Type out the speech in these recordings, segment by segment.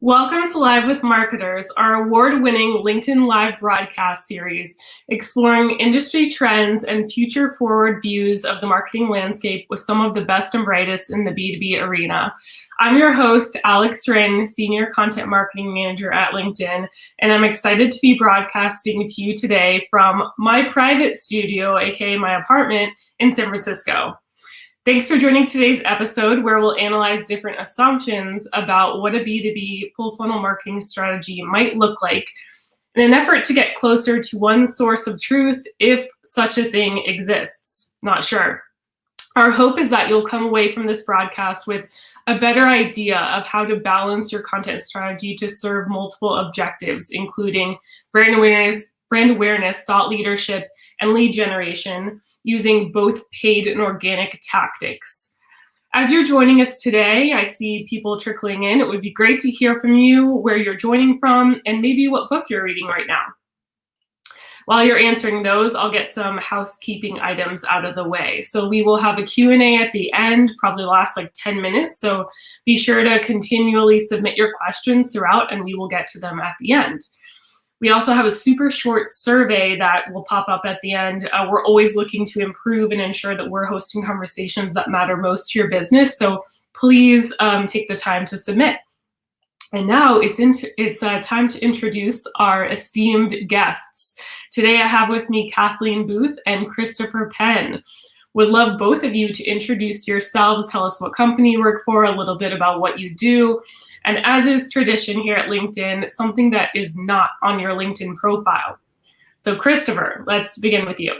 Welcome to Live with Marketers, our award-winning LinkedIn Live broadcast series, exploring industry trends and future-forward views of the marketing landscape with some of the best and brightest in the B2B arena. I'm your host, Alex Wren, Senior Content Marketing Manager at LinkedIn, and I'm excited to be broadcasting to you today from my private studio, aka my apartment, in San Francisco. Thanks for joining today's episode, where we'll analyze different assumptions about what a B2B full funnel marketing strategy might look like in an effort to get closer to one source of truth, if such a thing exists. Not sure. Our hope is that you'll come away from this broadcast with a better idea of how to balance your content strategy to serve multiple objectives, including brand awareness, thought leadership, and lead generation, using both paid and organic tactics. As you're joining us today, I see people trickling in. It would be great to hear from you, where you're joining from, and maybe what book you're reading right now. While you're answering those, I'll get some housekeeping items out of the way. So we will have a Q&A at the end, probably last like 10 minutes. So be sure to continually submit your questions throughout, and we will get to them at the end. We also have a super short survey that will pop up at the end. We're always looking to improve and ensure that we're hosting conversations that matter most to your business. So please take the time to submit. And now it's time to introduce our esteemed guests. Today I have with me Kathleen Booth and Christopher Penn. Would love both of you to introduce yourselves, tell us what company you work for, a little bit about what you do, and as is tradition here at LinkedIn, something that is not on your LinkedIn profile. So Christopher, let's begin with you.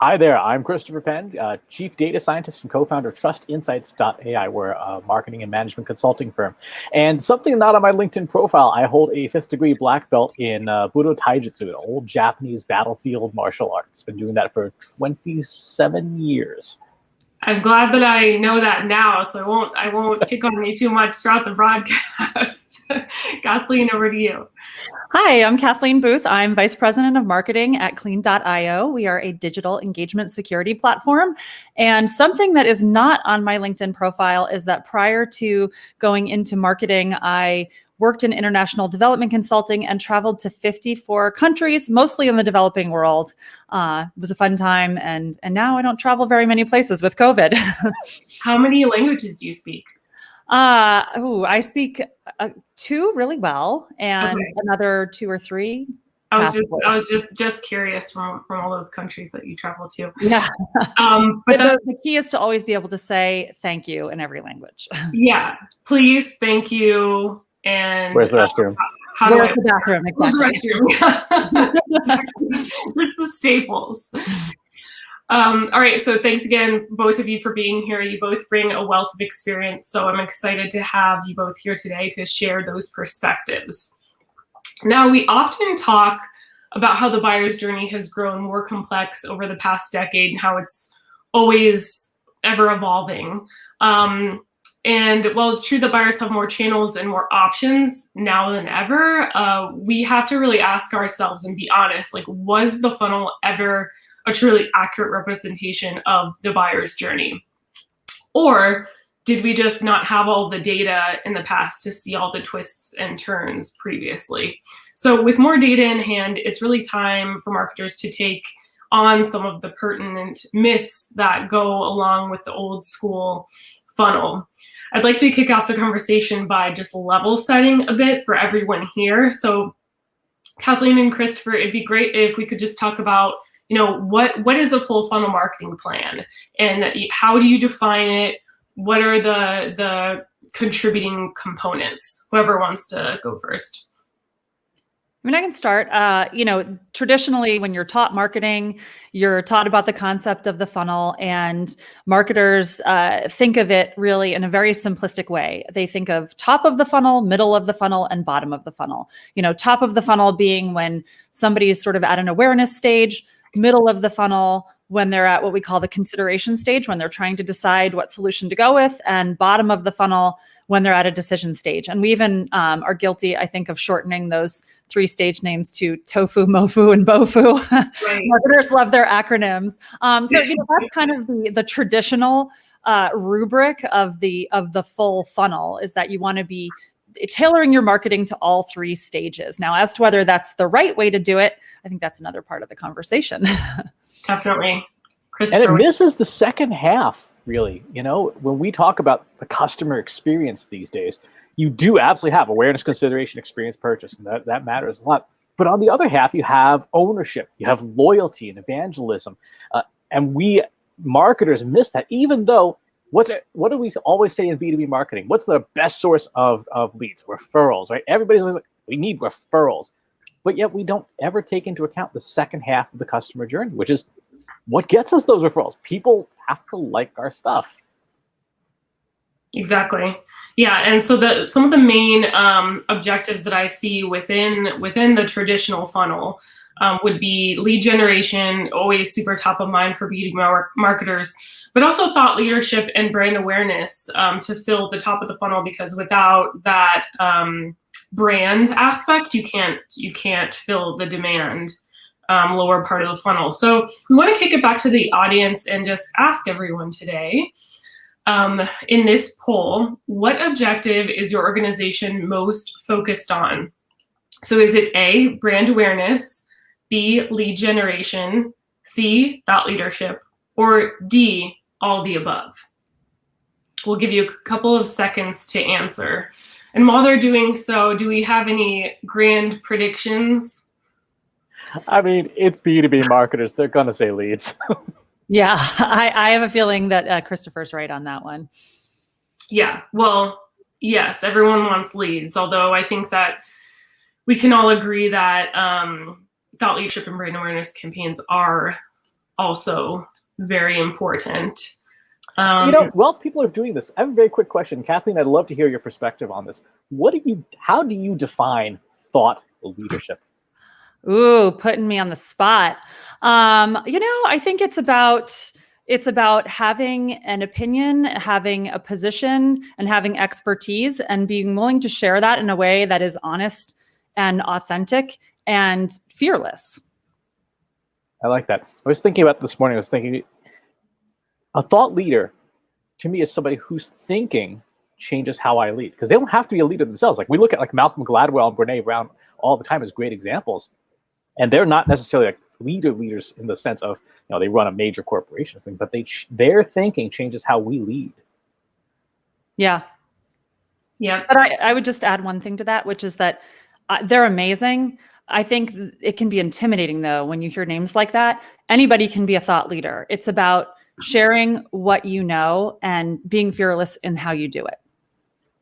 Hi there, I'm Christopher Penn, Chief Data Scientist and co-founder of TrustInsights.ai. We're a marketing and management consulting firm. And something not on my LinkedIn profile, I hold a 5th degree black belt in Budo Taijutsu, an old Japanese battlefield martial arts. Been doing that for 27 years. I'm glad that I know that now, so I won't pick on you too much throughout the broadcast. Kathleen, over to you. Hi, I'm Kathleen Booth. I'm Vice President of Marketing at Clean.io. We are a digital engagement security platform. And something that is not on my LinkedIn profile is that prior to going into marketing, I worked in international development consulting and traveled to 54 countries, mostly in the developing world. It was a fun time, and now I don't travel very many places with COVID. How many languages do you speak? I speak 2 really well, and another 2 or 3. I was just curious from all those countries that you travel to. Yeah. But the key is to always be able to say thank you in every language. Yeah, please, thank you. And where's the restroom? Where's the bathroom? Exactly. Where's the restroom? It's the staples. All right, so thanks again, both of you, for being here. You both bring a wealth of experience, so I'm excited to have you both here today to share those perspectives. Now, we often talk about how the buyer's journey has grown more complex over the past decade and how it's always ever evolving. And while it's true that buyers have more channels and more options now than ever, we have to really ask ourselves and be honest, like, was the funnel ever a truly accurate representation of the buyer's journey? Or did we just not have all the data in the past to see all the twists and turns previously? So with more data in hand, it's really time for marketers to take on some of the pertinent myths that go along with the old school funnel. I'd like to kick off the conversation by just level setting a bit for everyone here. So Kathleen and Christopher, it'd be great if we could just talk about, what is a full funnel marketing plan, and how do you define it? What are the contributing components? Whoever wants to go first. I mean, I can start. Traditionally, when you're taught marketing, you're taught about the concept of the funnel, and marketers think of it really in a very simplistic way. They think of top of the funnel, middle of the funnel, and bottom of the funnel. Top of the funnel being when somebody is sort of at an awareness stage, middle of the funnel when they're at what we call the consideration stage, when they're trying to decide what solution to go with, and bottom of the funnel when they're at a decision stage. And we even are guilty, I think, of shortening those 3 stage names to tofu, mofu, and bofu. Right. Marketers love their acronyms. So that's kind of the traditional rubric of the full funnel, is that you want to be tailoring your marketing to all 3 stages. Now, as to whether that's the right way to do it, I think that's another part of the conversation. Definitely. And it misses the second half, really. When we talk about the customer experience these days, you do absolutely have awareness, consideration, experience, purchase, and that matters a lot. But on the other half, you have ownership, you have loyalty and evangelism. And we marketers miss that, even though what do we always say in B2B marketing? What's the best source of leads? Referrals, right? Everybody's always like, we need referrals. But yet we don't ever take into account the second half of the customer journey, which is what gets us those referrals. People have to like our stuff. Exactly. Yeah, and so some of the main objectives that I see within the traditional funnel would be lead generation, always super top of mind for B2B marketers, but also thought leadership and brand awareness to fill the top of the funnel, because without that brand aspect, you can't fill the demand lower part of the funnel. So we want to kick it back to the audience and just ask everyone today, in this poll, what objective is your organization most focused on? So is it A, brand awareness, B, lead generation, C, thought leadership, or D, all the above? We'll give you a couple of seconds to answer. And while they're doing so, do we have any grand predictions? I mean, it's B2B marketers. They're going to say leads. Yeah, I have a feeling that Christopher's right on that one. Yeah, well, yes, everyone wants leads, although I think that we can all agree that thought leadership and brand awareness campaigns are also very important. While people are doing this, I have a very quick question. Kathleen, I'd love to hear your perspective on this. How do you define thought leadership? Ooh, putting me on the spot. I think it's about having an opinion, having a position, and having expertise, and being willing to share that in a way that is honest and authentic and fearless. I like that. I was thinking about this morning. I was thinking a thought leader to me is somebody whose thinking changes how I lead, because they don't have to be a leader themselves. Like we look at like Malcolm Gladwell and Brene Brown all the time as great examples. And they're not necessarily like leaders in the sense of, they run a major corporation thing, but their thinking changes how we lead. Yeah. Yeah. But I would just add one thing to that, which is that they're amazing. I think it can be intimidating, though, when you hear names like that. Anybody can be a thought leader. It's about sharing what you know and being fearless in how you do it.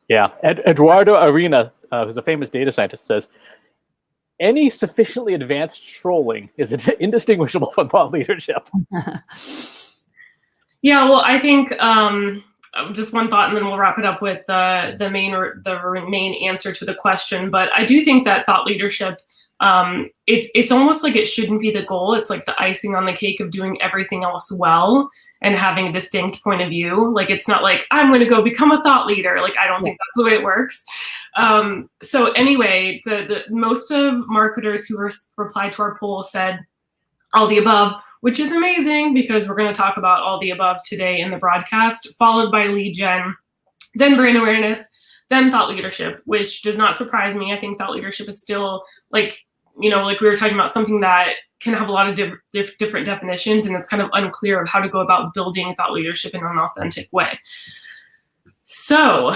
Yeah. Eduardo Arena, who's a famous data scientist, says, any sufficiently advanced trolling is indistinguishable from thought leadership. Yeah, well, I think just one thought, and then we'll wrap it up with the main answer to the question. But I do think that thought leadership, it's almost like it shouldn't be the goal. It's like the icing on the cake of doing everything else well and having a distinct point of view. Like, it's not like, I'm going to go become a thought leader. Like, I don't think that's the way it works. So anyway, the most of marketers who replied to our poll said all the above, which is amazing because we're going to talk about all the above today in the broadcast, followed by lead gen, then brand awareness, then thought leadership, which does not surprise me. I think thought leadership is still like we were talking about, something that can have a lot of different definitions, and it's kind of unclear of how to go about building thought leadership in an authentic way. So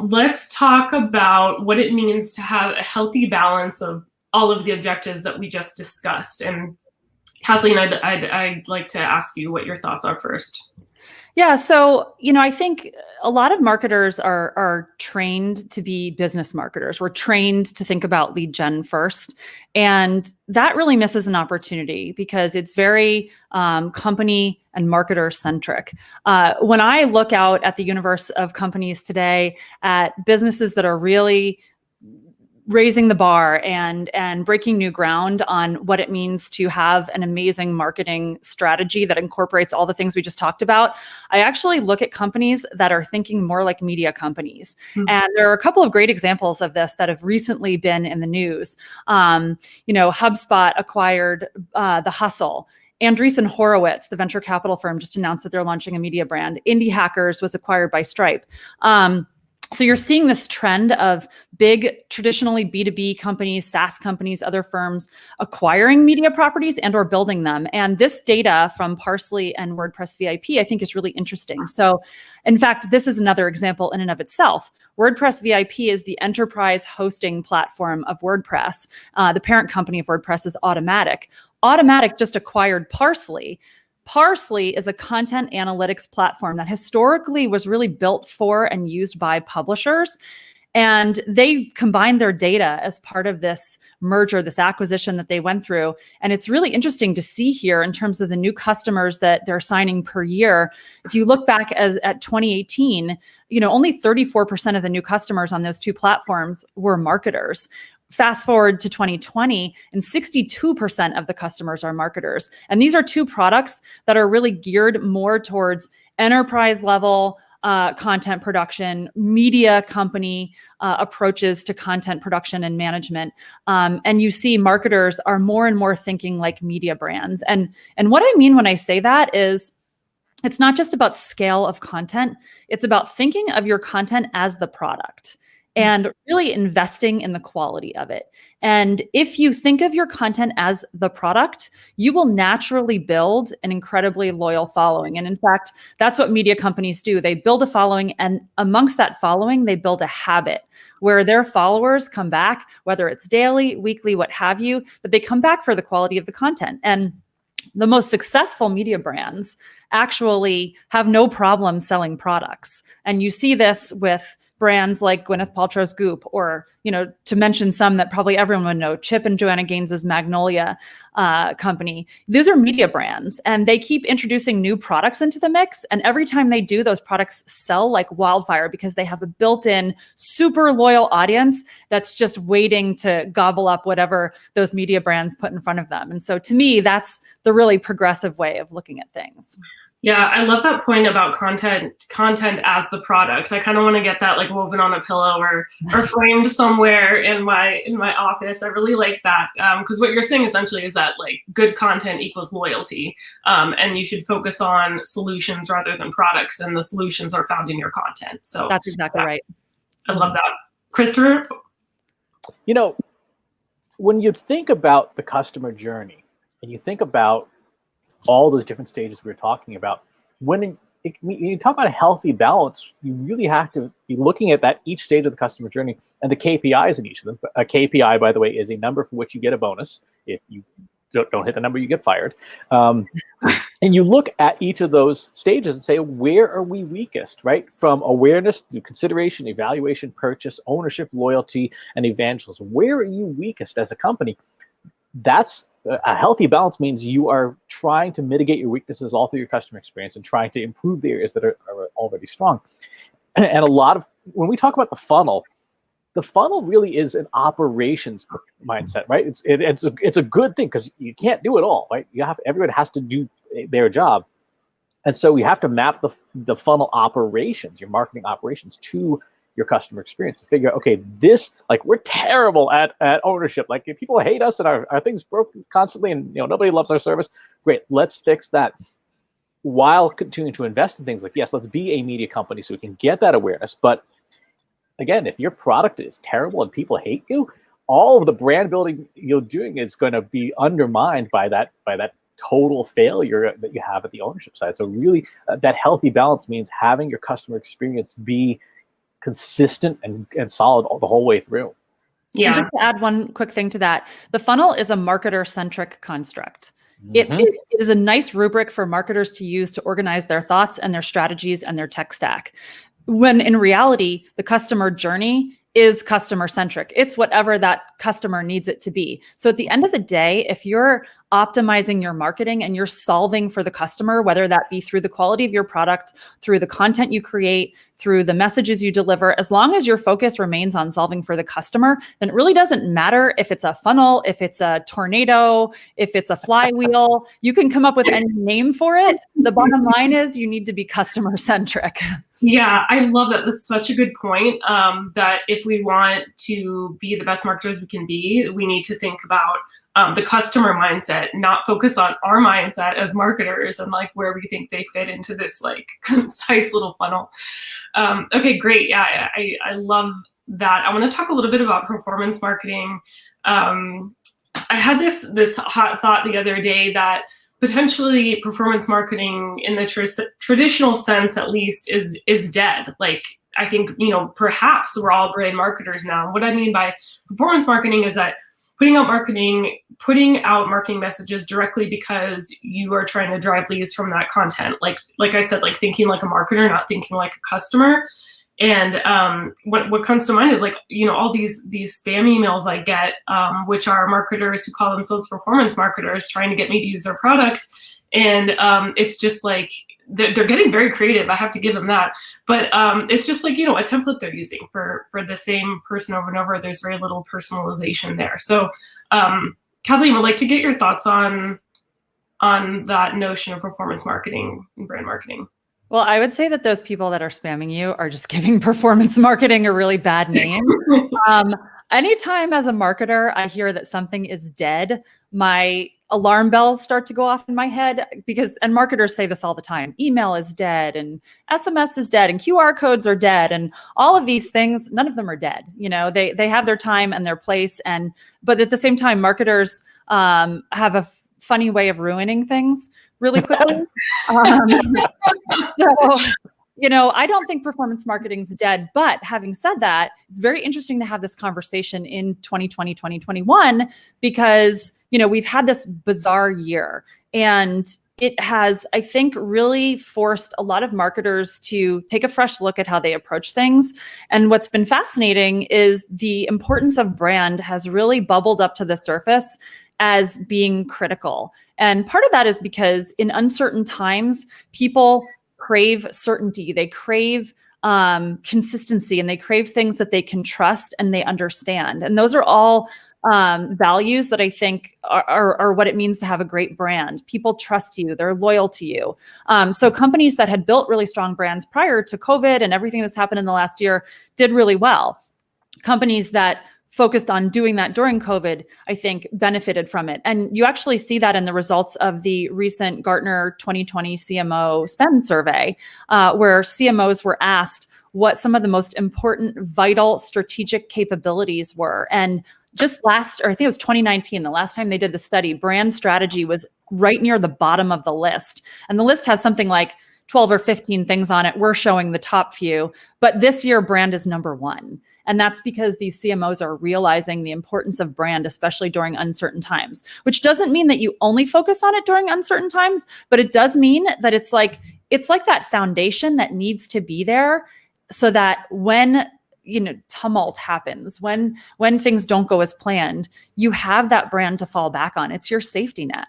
let's talk about what it means to have a healthy balance of all of the objectives that we just discussed. And Kathleen, I'd like to ask you what your thoughts are first. Yeah, so I think a lot of marketers are trained to be business marketers. We're trained to think about lead gen first, and that really misses an opportunity because it's very company and marketer centric. When I look out at the universe of companies today, at businesses that are really raising the bar and breaking new ground on what it means to have an amazing marketing strategy that incorporates all the things we just talked about, I actually look at companies that are thinking more like media companies. And there are a couple of great examples of this that have recently been in the news. HubSpot acquired The Hustle. Andreessen Horowitz, the venture capital firm, just announced that they're launching a media brand. Indie Hackers was acquired by Stripe. So you're seeing this trend of big, traditionally B2B companies, SaaS companies, other firms acquiring media properties and or building them. And this data from Parsley and WordPress VIP, I think, is really interesting. So in fact, this is another example in and of itself. WordPress VIP is the enterprise hosting platform of WordPress. The parent company of WordPress is Automatic. Automatic just acquired Parsley. Parsley is a content analytics platform that historically was really built for and used by publishers. And they combined their data as part of this merger, this acquisition that they went through. And it's really interesting to see here in terms of the new customers that they're signing per year. If you look back at 2018, only 34% of the new customers on those two platforms were marketers. Fast forward to 2020, and 62% of the customers are marketers. And these are two products that are really geared more towards enterprise level content production, media company approaches to content production and management. And you see marketers are more and more thinking like media brands. And what I mean when I say that is, it's not just about scale of content. It's about thinking of your content as the product and really investing in the quality of it. And if you think of your content as the product, you will naturally build an incredibly loyal following. And in fact, that's what media companies do. They build a following, and amongst that following, they build a habit where their followers come back, whether it's daily, weekly, what have you, but they come back for the quality of the content. And the most successful media brands actually have no problem selling products. And you see this with brands like Gwyneth Paltrow's Goop, or, to mention some that probably everyone would know, Chip and Joanna Gaines's Magnolia company. These are media brands, and they keep introducing new products into the mix. And every time they do, those products sell like wildfire because they have a built-in super loyal audience that's just waiting to gobble up whatever those media brands put in front of them. And so to me, that's the really progressive way of looking at things. Yeah, I love that point about content as the product. I kind of want to get that like woven on a pillow or framed somewhere in my office. I really like that because what you're saying essentially is that like good content equals loyalty, and you should focus on solutions rather than products, and the solutions are found in your content. So that's exactly right. I love that. Christopher? When you think about the customer journey and you think about all those different stages we were talking about, when you talk about a healthy balance, you really have to be looking at that each stage of the customer journey and the KPIs in each of them. A KPI, by the way, is a number for which you get a bonus. If you don't hit the number, you get fired. And you look at each of those stages and say, where are we weakest, right? From awareness to consideration, evaluation, purchase, ownership, loyalty, and evangelism. Where are you weakest as a company? That's a healthy balance means you are trying to mitigate your weaknesses all through your customer experience and trying to improve the areas that are already strong. And when we talk about the funnel really is an operations mindset, right? It's a good thing because you can't do it all, right? Everyone has to do their job. And so we have to map the funnel operations, your marketing operations, to your customer experience and figure out, okay, we're terrible at ownership. Like if people hate us and our things broke constantly and nobody loves our service, great, let's fix that. While continuing to invest in things like, yes, let's be a media company so we can get that awareness. But again, if your product is terrible and people hate you, all of the brand building you're doing is going to be undermined by that total failure that you have at the ownership side. So really that healthy balance means having your customer experience be consistent and solid the whole way through. Yeah. And just to add one quick thing to that, the funnel is a marketer-centric construct. It is a nice rubric for marketers to use to organize their thoughts and their strategies and their tech stack. When in reality, the customer journey is customer-centric. It's whatever that customer needs it to be. So at the end of the day, if you're optimizing your marketing and you're solving for the customer, whether that be through the quality of your product, through the content you create, through the messages you deliver, as long as your focus remains on solving for the customer, then it really doesn't matter if it's a funnel, if it's a tornado, if it's a flywheel. You can come up with any name for it. The bottom line is you need to be customer centric. Yeah, I love that. That's such a good point. That if we want to be the best marketers we can be, we need to think about the customer mindset, not focus on our mindset as marketers and like where we think they fit into this like concise little funnel. Okay, great. Yeah, I love that. I want to talk a little bit about performance marketing. I had this hot thought the other day that potentially performance marketing in the traditional sense, at least, is dead. Like, I think, perhaps we're all brand marketers now. What I mean by performance marketing is that putting out marketing messages directly because you are trying to drive leads from that content. Like I said, like thinking like a marketer, not thinking like a customer. And what comes to mind is like, all these spam emails I get, which are marketers who call themselves performance marketers trying to get me to use their product. And it's just like, they're getting very creative. I have to give them that. But it's just like, a template they're using for the same person over and over. There's very little personalization there. So Kathleen, would like to get your thoughts on that notion of performance marketing and brand marketing. Well, I would say that those people that are spamming you are just giving performance marketing a really bad name. Anytime as a marketer, I hear that something is dead, my alarm bells start to go off in my head and marketers say this all the time. Email is dead and SMS is dead and QR codes are dead and all of these things, none of them are dead. They have their time and their place. But at the same time, marketers have a funny way of ruining things really quickly. I don't think performance marketing's dead, but having said that, it's very interesting to have this conversation in 2020, 2021, because, we've had this bizarre year and it has, I think, really forced a lot of marketers to take a fresh look at how they approach things. And what's been fascinating is the importance of brand has really bubbled up to the surface as being critical. And part of that is because in uncertain times, people crave certainty, they crave consistency, and they crave things that they can trust and they understand. And those are all values that I think are what it means to have a great brand. People trust you, they're loyal to you. So companies that had built really strong brands prior to COVID and everything that's happened in the last year did really well. Companies that focused on doing that during COVID, I think, benefited from it. And you actually see that in the results of the recent Gartner 2020 CMO spend survey, where CMOs were asked what some of the most important, vital strategic capabilities were. And just I think it was 2019, the last time they did the study, brand strategy was right near the bottom of the list. And the list has something like 12 or 15 things on it. We're showing the top few, but this year brand is number one. And that's because these CMOs are realizing the importance of brand, especially during uncertain times, which doesn't mean that you only focus on it during uncertain times, but it does mean that it's like that foundation that needs to be there so that when tumult happens, when things don't go as planned, you have that brand to fall back on. It's your safety net.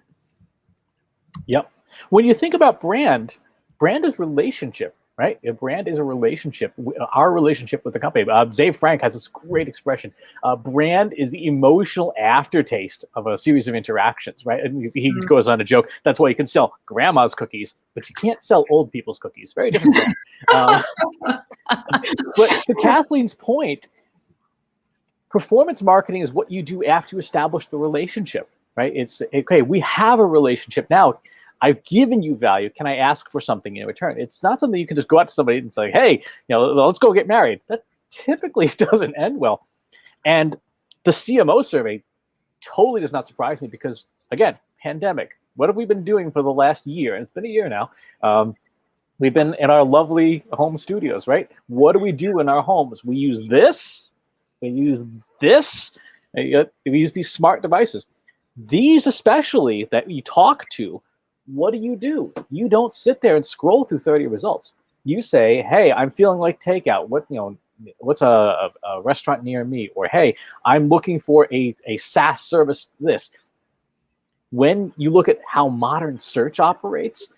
Yep. When you think about brand is relationship, right? A brand is a relationship, our relationship with the company. Zave Frank has this great expression. Brand is the emotional aftertaste of a series of interactions, right? And he goes on to joke, that's why you can sell grandma's cookies, but you can't sell old people's cookies. Very different brand. But to Kathleen's point, performance marketing is what you do after you establish the relationship, right? It's, okay, we have a relationship now. I've given you value. Can I ask for something in return? It's not something you can just go out to somebody and say, hey, let's go get married. That typically doesn't end well. And the CMO survey totally does not surprise me because, again, pandemic. What have we been doing for the last year? And it's been a year now. We've been in our lovely home studios, right? What do we do in our homes? We use this. We use this. We use these smart devices. These especially that you talk to, what do? You don't sit there and scroll through 30 results. You say, hey, I'm feeling like takeout. What's a restaurant near me? Or, hey, I'm looking for a SaaS service. This. when you look at how modern search operates,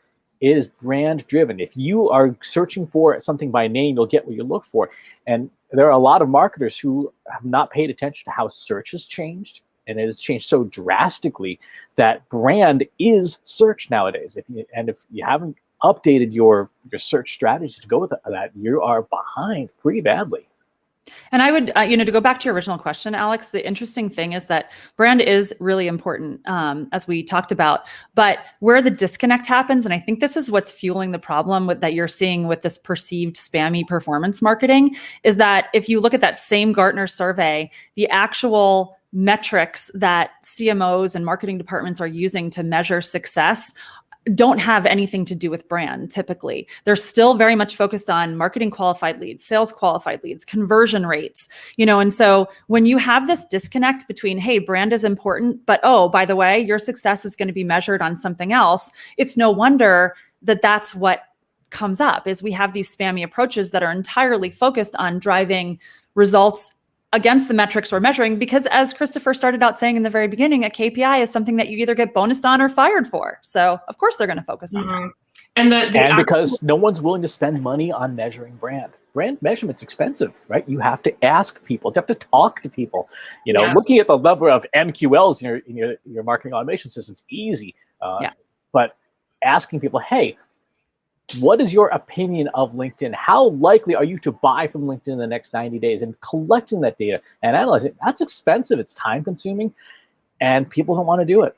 it is brand driven. If you are searching for something by name, you'll get what you look for. And there are a lot of marketers who have not paid attention to how search has changed. And it has changed so drastically that brand is search nowadays. If you haven't updated your search strategy to go with that, you are behind pretty badly. And I would, to go back to your original question, Alex, the interesting thing is that brand is really important, as we talked about, but where the disconnect happens, and I think this is what's fueling the problem that you're seeing with this perceived spammy performance marketing, is that if you look at that same Gartner survey, the actual metrics that CMOs and marketing departments are using to measure success don't have anything to do with brand. Typically, they're still very much focused on marketing qualified leads, sales qualified leads, conversion rates, and so when you have this disconnect between, hey, brand is important, but oh, by the way, your success is going to be measured on something else, it's no wonder that that's what comes up. Is we have these spammy approaches that are entirely focused on driving results against the metrics we're measuring, because as Christopher started out saying in the very beginning, a KPI is something that you either get bonused on or fired for. So of course they're going to focus on that. And because no one's willing to spend money on measuring brand. Brand measurement's expensive, right? You have to ask people, you have to talk to people. Looking at the number of MQLs in your marketing automation system's easy. But asking people, hey, what is your opinion of LinkedIn? How likely are you to buy from LinkedIn in the next 90 days? And collecting that data and analyzing it, that's expensive. It's time consuming, and people don't want to do it.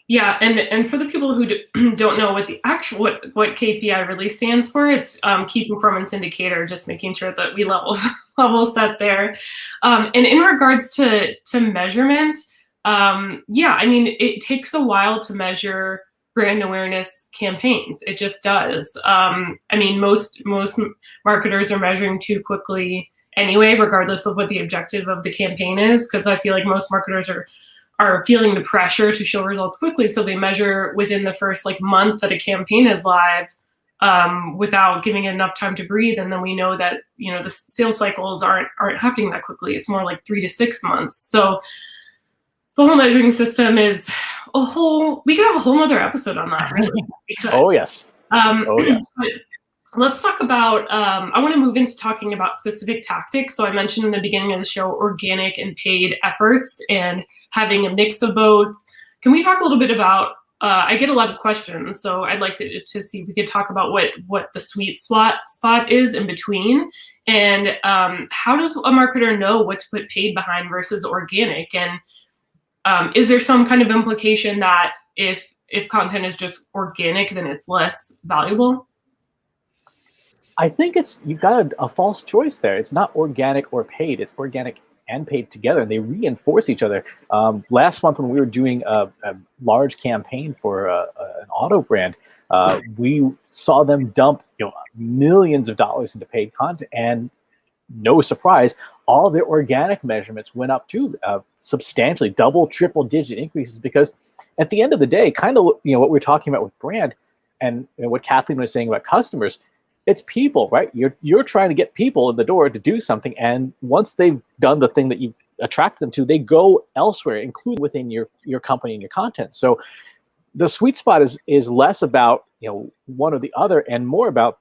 Yeah, and for the people who don't know what the actual what KPI really stands for, it's key performance indicator. Just making sure that we level set there. And in regards to measurement, it takes a while to measure brand awareness campaigns. It just does. Most marketers are measuring too quickly anyway, regardless of what the objective of the campaign is, because I feel like most marketers are feeling the pressure to show results quickly, so they measure within the first month that a campaign is live, without giving it enough time to breathe. And then we know that the sales cycles aren't happening that quickly. It's more like 3 to 6 months. So the whole measuring system is we could have a whole nother episode on that, really. Oh, yes. But let's talk about, I want to move into talking about specific tactics. So I mentioned in the beginning of the show, organic and paid efforts and having a mix of both. Can we talk a little bit about, I get a lot of questions, so I'd like to see if we could talk about what the sweet spot is in between, and how does a marketer know what to put paid behind versus organic? And is there some kind of implication that if content is just organic, then it's less valuable? I think you've got a false choice there. It's not organic or paid. It's organic and paid together, and they reinforce each other. Last month when we were doing a large campaign for an auto brand, we saw them dump millions of dollars into paid content, and no surprise, all their organic measurements went up too, substantially, double, triple digit increases, because at the end of the day, kind of what we're talking about with brand and what Kathleen was saying about customers, it's people, right? You're trying to get people in the door to do something, and once they've done the thing that you've attracted them to, they go elsewhere, including within your company and your content. So the sweet spot is less about one or the other, and more about,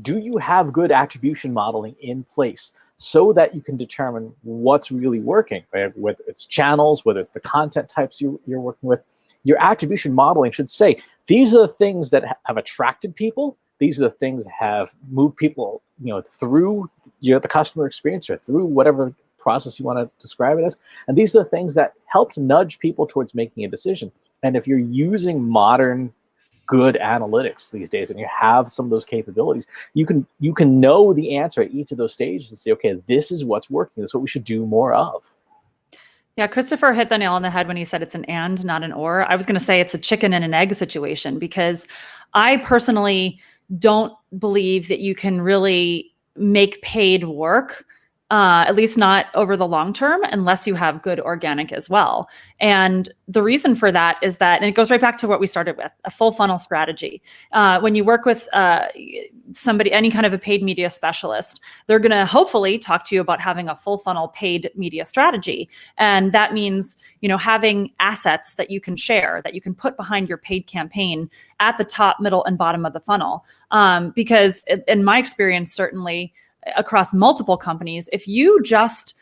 do you have good attribution modeling in place so that you can determine what's really working, right? Whether it's channels, whether it's the content types you're working with. Your attribution modeling should say, these are the things that have attracted people. These are the things that have moved people, through the customer experience or through whatever process you want to describe it as. And these are the things that help to nudge people towards making a decision. And if you're using modern good analytics these days and you have some of those capabilities, you can know the answer at each of those stages and say, okay, this is what's working. This is what we should do more of. Yeah, Christopher hit the nail on the head when he said it's an and, not an or. I was going to say it's a chicken and an egg situation, because I personally don't believe that you can really make paid work at least not over the long term, unless you have good organic as well. And the reason for that is that, and it goes right back to what we started with, a full funnel strategy. When you work with somebody, any kind of a paid media specialist, they're going to hopefully talk to you about having a full funnel paid media strategy. And that means, having assets that you can share, that you can put behind your paid campaign at the top, middle, and bottom of the funnel. Because in my experience, certainly across multiple companies, if you just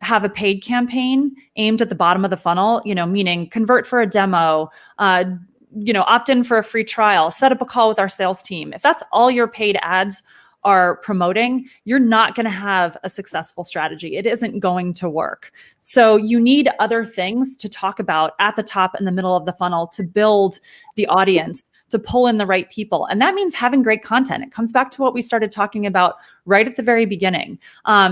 have a paid campaign aimed at the bottom of the funnel, meaning convert for a demo, opt in for a free trial, set up a call with our sales team. If that's all your paid ads are promoting, you're not going to have a successful strategy. It isn't going to work. So you need other things to talk about at the top and the middle of the funnel to build the audience, to pull in the right people. And that means having great content. It comes back to what we started talking about right at the very beginning.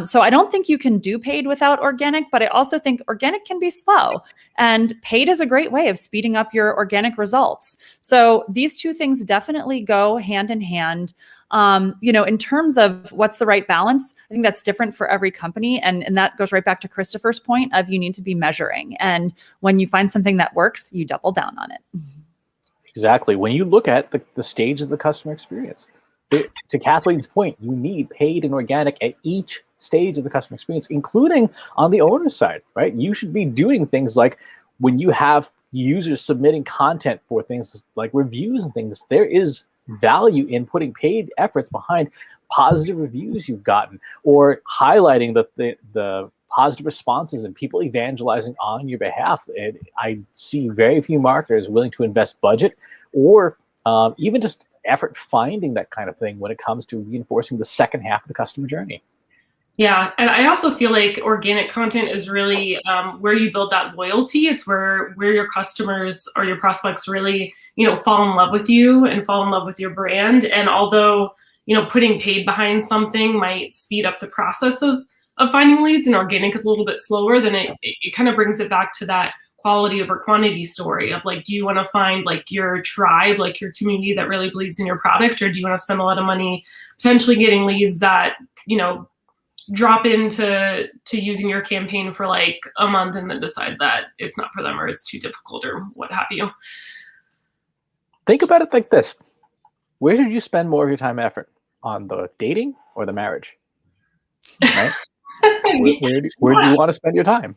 So I don't think you can do paid without organic, but I also think organic can be slow. And paid is a great way of speeding up your organic results. So these two things definitely go hand in hand. In terms of what's the right balance, I think that's different for every company. And that goes right back to Christopher's point of you need to be measuring. And when you find something that works, you double down on it. Exactly. When you look at the stage of the customer experience, to Kathleen's point, you need paid and organic at each stage of the customer experience, including on the owner's side, right? You should be doing things like when you have users submitting content for things like reviews and things, there is value in putting paid efforts behind positive reviews you've gotten, or highlighting the positive responses and people evangelizing on your behalf. And I see very few marketers willing to invest budget or even just effort finding that kind of thing when it comes to reinforcing the second half of the customer journey. Yeah, and I also feel like organic content is really where you build that loyalty. It's where your customers or your prospects really, fall in love with you and fall in love with your brand. And although, putting paid behind something might speed up the process of finding leads, and organic is a little bit slower, then it kind of brings it back to that quality over quantity story of like, do you want to find like your tribe, like your community that really believes in your product, or do you want to spend a lot of money potentially getting leads that, drop into using your campaign for like a month and then decide that it's not for them or it's too difficult or what have you? Think about it like this. Where should you spend more of your time and effort? On the dating or the marriage? Right? where do you want to spend your time?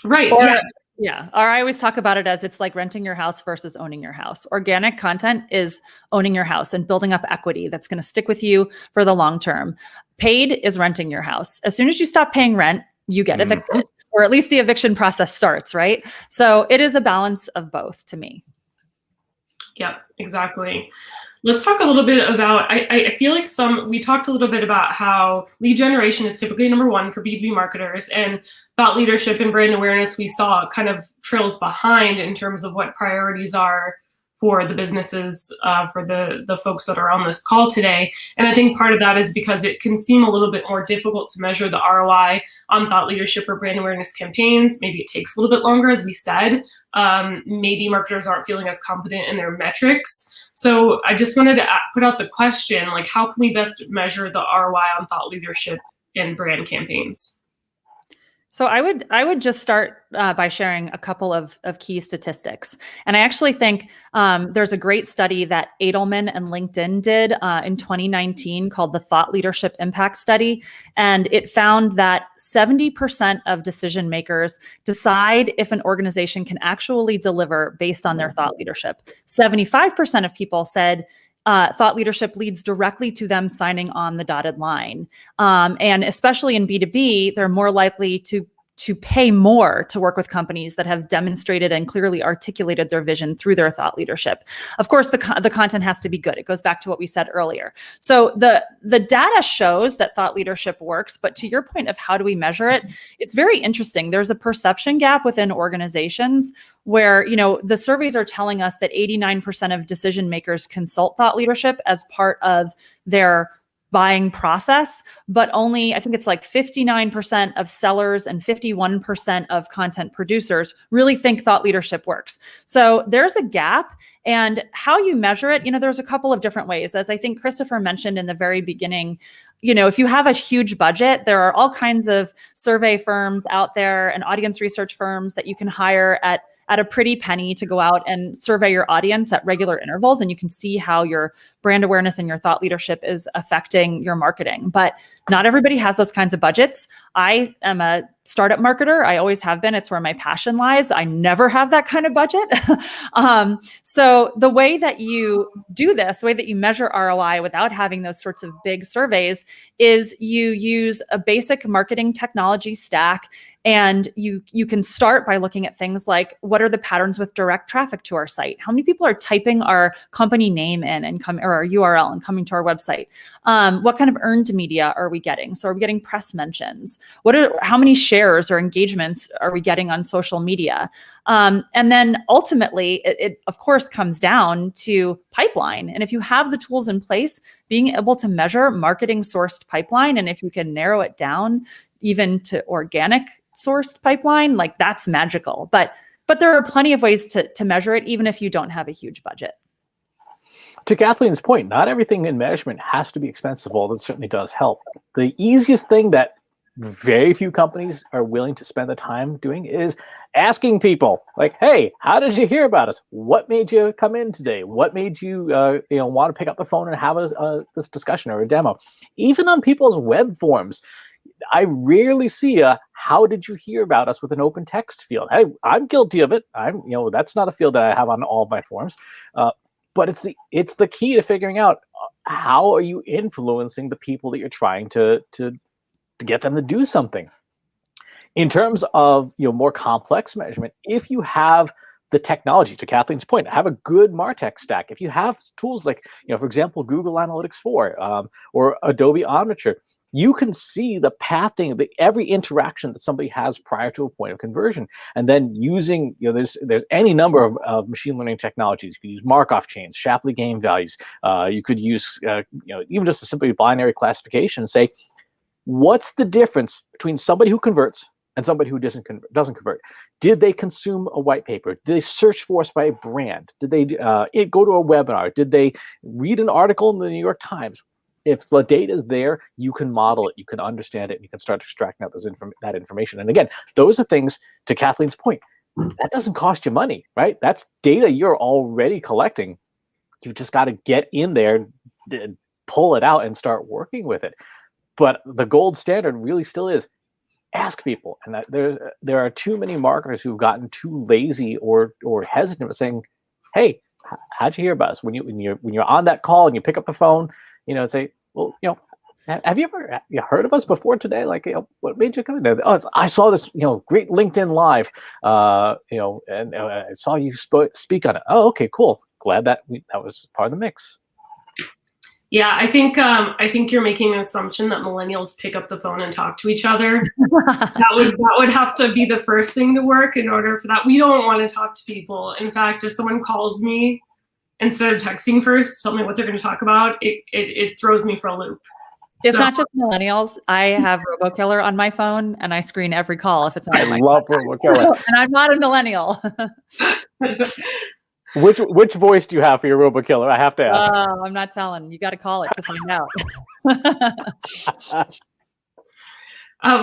Right. Or, yeah. Yeah. Or I always talk about it as it's like renting your house versus owning your house. Organic content is owning your house and building up equity that's going to stick with you for the long term. Paid is renting your house. As soon as you stop paying rent, you get evicted, or at least the eviction process starts, right? So it is a balance of both to me. Yeah, exactly. Let's talk a little bit about, I feel like we talked a little bit about how lead generation is typically number one for B2B marketers, and thought leadership and brand awareness we saw kind of trails behind in terms of what priorities are for the businesses, for the folks that are on this call today. And I think part of that is because it can seem a little bit more difficult to measure the ROI on thought leadership or brand awareness campaigns. Maybe it takes a little bit longer, as we said. Maybe marketers aren't feeling as confident in their metrics. So I just wanted to put out the question, like, how can we best measure the ROI on thought leadership and brand campaigns? So I would just start by sharing a couple of key statistics. And I actually think there's a great study that Edelman and LinkedIn did in 2019 called the Thought Leadership Impact Study. And it found that 70% of decision makers decide if an organization can actually deliver based on their thought leadership. 75% of people said thought leadership leads directly to them signing on the dotted line. And especially in B2B, they're more likely to pay more to work with companies that have demonstrated and clearly articulated their vision through their thought leadership. Of course, the content has to be good. It goes back to what we said earlier. So the data shows that thought leadership works, but to your point of how do we measure it, it's very interesting. There's a perception gap within organizations where, the surveys are telling us that 89% of decision makers consult thought leadership as part of their buying process, but only, I think it's like 59% of sellers and 51% of content producers really think thought leadership works. So there's a gap, and how you measure it, there's a couple of different ways. As I think Christopher mentioned in the very beginning, if you have a huge budget, there are all kinds of survey firms out there and audience research firms that you can hire at a pretty penny to go out and survey your audience at regular intervals. And you can see how your brand awareness and your thought leadership is affecting your marketing. But not everybody has those kinds of budgets. I am a startup marketer. I always have been. It's where my passion lies. I never have that kind of budget. So the way that you do this, the way that you measure ROI without having those sorts of big surveys, is you use a basic marketing technology stack. And you can start by looking at things like, what are the patterns with direct traffic to our site? How many people are typing our company name in and or our URL and coming to our website? What kind of earned media are we getting? So are we getting press mentions? How many shares or engagements are we getting on social media? And then ultimately, it of course comes down to pipeline. And if you have the tools in place, being able to measure marketing sourced pipeline, and if you can narrow it down even to organic sourced pipeline, like that's magical. But there are plenty of ways to measure it, even if you don't have a huge budget. To Kathleen's point, not everything in measurement has to be expensive, although it certainly does help. The easiest thing that very few companies are willing to spend the time doing is asking people, like, hey, how did you hear about us? What made you come in today? What made you want to pick up the phone and have this discussion or a demo? Even on people's web forms, I rarely see a "how did you hear about us" with an open text field. Hey, I'm guilty of it. That's not a field that I have on all of my forms, but it's the key to figuring out how are you influencing the people that you're trying to get them to do something. In terms of more complex measurement, if you have the technology, to Kathleen's point, have a good MarTech stack. If you have tools like for example, Google Analytics 4 or Adobe Omniture, you can see the pathing of every interaction that somebody has prior to a point of conversion. And then using, there's any number of machine learning technologies. You could use Markov chains, Shapley game values. You could use, even just a simply binary classification and say, what's the difference between somebody who converts and somebody who doesn't convert? Did they consume a white paper? Did they search for us by a brand? Did they go to a webinar? Did they read an article in the New York Times? If the data is there, you can model it, you can understand it, and you can start extracting out that information. And again, those are things, to Kathleen's point, that doesn't cost you money, right? That's data you're already collecting. You've just got to get in there, pull it out, and start working with it. But the gold standard really still is ask people. And that there are too many marketers who've gotten too lazy or hesitant with saying, "Hey, how'd you hear about us?" When you're on that call and you pick up the phone, say, "Well, have you ever heard of us before today? Like, what made you come in?" "Oh, I saw this, great LinkedIn Live, and I saw you speak on it." "Oh, okay, cool. Glad that was part of the mix." Yeah, I think you're making an assumption that millennials pick up the phone and talk to each other. that would have to be the first thing to work in order for that. We don't want to talk to people. In fact, if someone calls me, instead of texting first, tell me what they're going to talk about, it throws me for a loop. It's not just millennials. I have RoboKiller on my phone, and I screen every call if it's not. I love RoboKiller, and I'm not a millennial. Which voice do you have for your RoboKiller? I have to ask. I'm not telling. You got to call it to find out.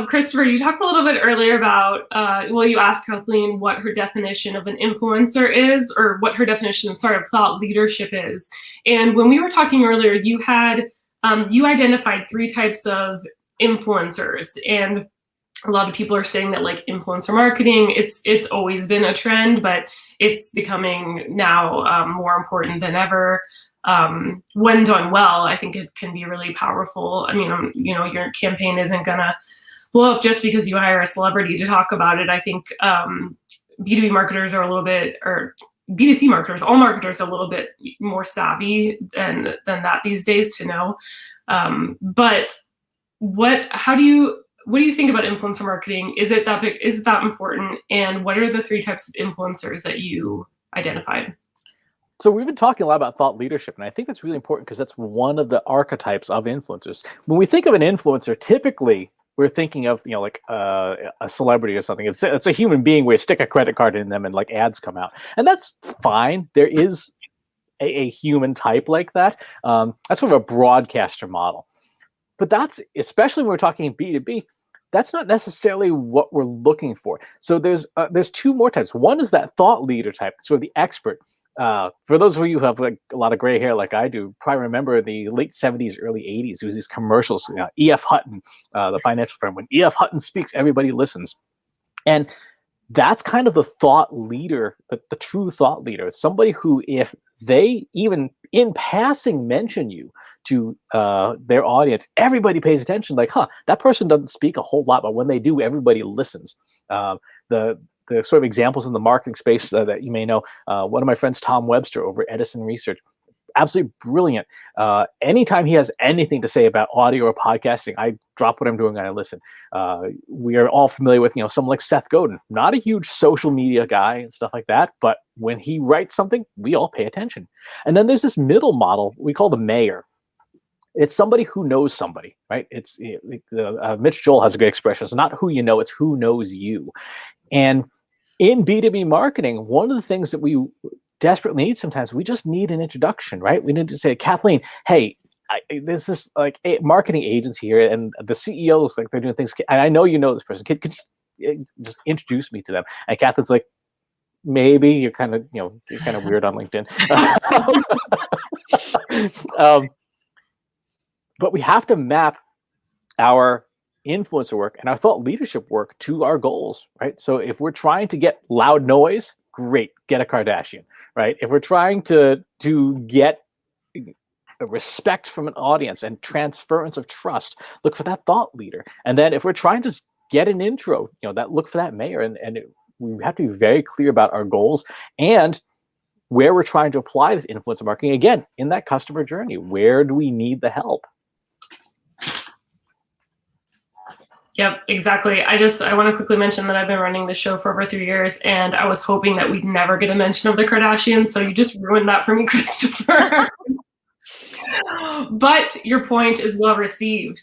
Christopher, you talked a little bit earlier about, you asked Kathleen what her definition of an influencer is, or what her definition of thought leadership is. And when we were talking earlier, you identified 3 types of influencers. And a lot of people are saying that like influencer marketing, it's always been a trend, but it's becoming now more important than ever. When done well, I think it can be really powerful. I mean, your campaign isn't gonna blow up just because you hire a celebrity to talk about it. I think B2B marketers are a little bit, or B2C marketers, all marketers are a little bit more savvy than that these days to know. But what do you think about influencer marketing? Is it that big? Is it that important? And what are the 3 types of influencers that you identified? So we've been talking a lot about thought leadership, and I think that's really important because that's one of the archetypes of influencers. When we think of an influencer, typically we're thinking of like a celebrity or something. It's a human being where you stick a credit card in them and like ads come out, and that's fine. There is a human type like that. That's sort of a broadcaster model. but that's, especially when we're talking B2B, that's not necessarily what we're looking for. So there's two more types. One is that thought leader type, sort of the expert. For those of you who have like a lot of gray hair like I do, probably remember the late 70s, early 80s. There was these commercials, E.F. Hutton, the financial firm. When E.F. Hutton speaks, everybody listens. And that's kind of the thought leader, the true thought leader, somebody who, if they even in passing mention you to their audience, everybody pays attention. Like, that person doesn't speak a whole lot, but when they do, everybody listens. The sort of examples in the marketing space that you may know, one of my friends, Tom Webster over at Edison Research, absolutely brilliant. Anytime he has anything to say about audio or podcasting, I drop what I'm doing and I listen. We are all familiar with, someone like Seth Godin, not a huge social media guy and stuff like that, but when he writes something, we all pay attention. And then there's this middle model we call the mayor. It's somebody who knows somebody, right? It's Mitch Joel has a great expression. It's not who you know, it's who knows you. And in B2B marketing, one of the things that we desperately need sometimes, we just need an introduction, right? We need to say, Kathleen, hey, there's this like a marketing agency here, and the CEO looks like they're doing things, and I know you know this person. Could you just introduce me to them? And Kathleen's like, maybe you're kind of weird on LinkedIn. But we have to map our influencer work and our thought leadership work to our goals, right? So if we're trying to get loud noise, great, get a Kardashian, right? If we're trying to get a respect from an audience and transference of trust, look for that thought leader. And then if we're trying to get an intro, look for that mayor. And we have to be very clear about our goals and where we're trying to apply this influencer marketing. Again, in that customer journey, where do we need the help? Yep, exactly. I want to quickly mention that I've been running the show for over 3 years, and I was hoping that we'd never get a mention of the Kardashians. So you just ruined that for me, Christopher. But your point is well received.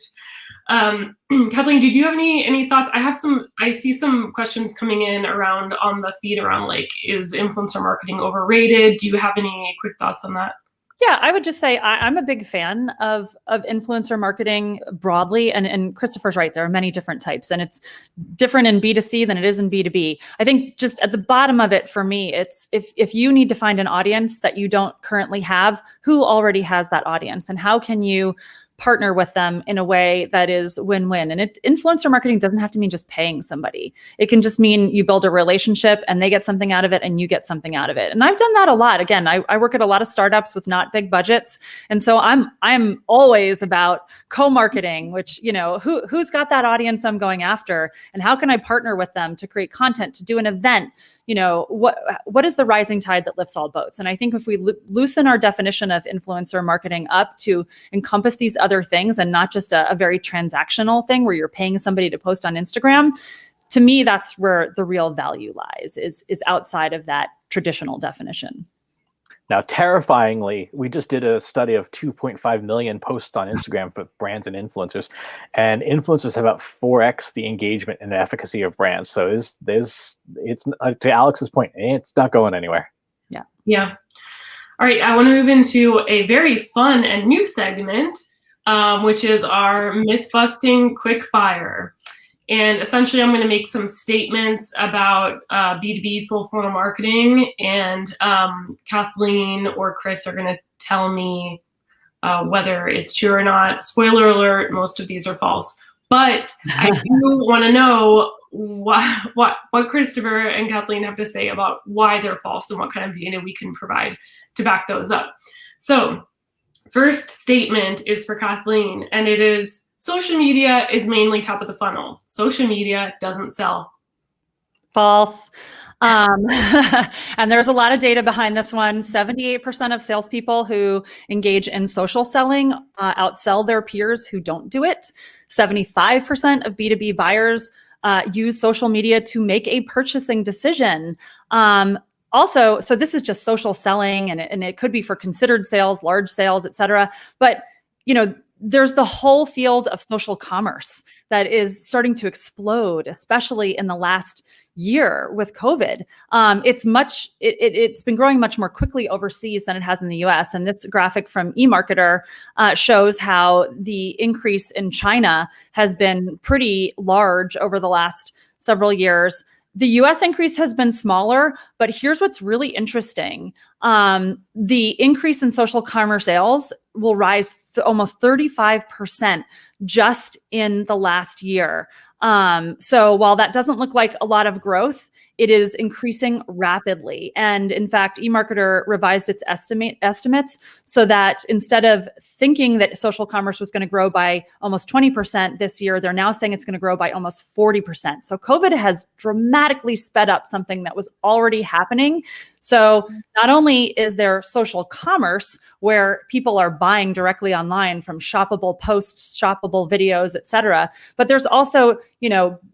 Kathleen, did you have any thoughts? I see some questions coming in on the feed around like, is influencer marketing overrated? Do you have any quick thoughts on that? Yeah, I would just say I'm a big fan of influencer marketing broadly. And Christopher's right, there are many different types, and it's different in B2C than it is in B2B. I think just at the bottom of it for me, it's if you need to find an audience that you don't currently have, who already has that audience, and how can you partner with them in a way that is win-win. And influencer marketing doesn't have to mean just paying somebody. It can just mean you build a relationship and they get something out of it and you get something out of it. And I've done that a lot. Again, I work at a lot of startups with not big budgets. And so I'm always about co-marketing, which, who's got that audience I'm going after, and how can I partner with them to create content, to do an event? What is the rising tide that lifts all boats? And I think if we loosen our definition of influencer marketing up to encompass these other things and not just a very transactional thing where you're paying somebody to post on Instagram, to me, that's where the real value lies, is outside of that traditional definition. Now, terrifyingly, we just did a study of 2.5 million posts on Instagram for brands and influencers, and influencers have about 4x the engagement and efficacy of brands. So it's to Alex's point, it's not going anywhere. Yeah. All right, I want to move into a very fun and new segment, which is our myth-busting quick fire. And essentially, I'm going to make some statements about B2B full funnel marketing, and Kathleen or Chris are going to tell me whether it's true or not. Spoiler alert, most of these are false. But I do want to know what Christopher and Kathleen have to say about why they're false and what kind of data we can provide to back those up. So first statement is for Kathleen, and it is: social media is mainly top of the funnel. Social media doesn't sell. False. And there's a lot of data behind this one. 78% of salespeople who engage in social selling outsell their peers who don't do it. 75% of B2B buyers use social media to make a purchasing decision. Also, so this is just social selling, and it could be for considered sales, large sales, et cetera. But there's the whole field of social commerce that is starting to explode, especially in the last year with COVID. It's been growing much more quickly overseas than it has in the US. And this graphic from eMarketer shows how the increase in China has been pretty large over the last several years. The US increase has been smaller, but here's what's really interesting. The increase in social commerce sales will rise almost 35% just in the last year. So while that doesn't look like a lot of growth, it is increasing rapidly. And in fact, eMarketer revised its estimates so that instead of thinking that social commerce was going to grow by almost 20% this year, they're now saying it's going to grow by almost 40%. So COVID has dramatically sped up something that was already happening. So not only is there social commerce where people are buying directly online from shoppable posts, shoppable videos, et cetera, but there's also,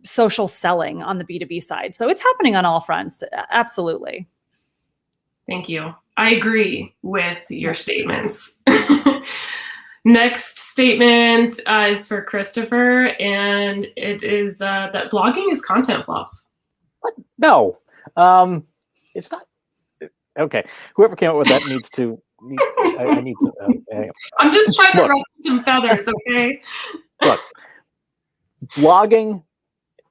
social selling on the B2B side. So it's happening on all fronts. Absolutely. Thank you. I agree with your statements. Next statement is for Christopher, and it is that blogging is content fluff. What? No, it's not. Okay, whoever came up with that needs to. I need to. I'm just trying to ruffle some feathers, okay? Look, blogging,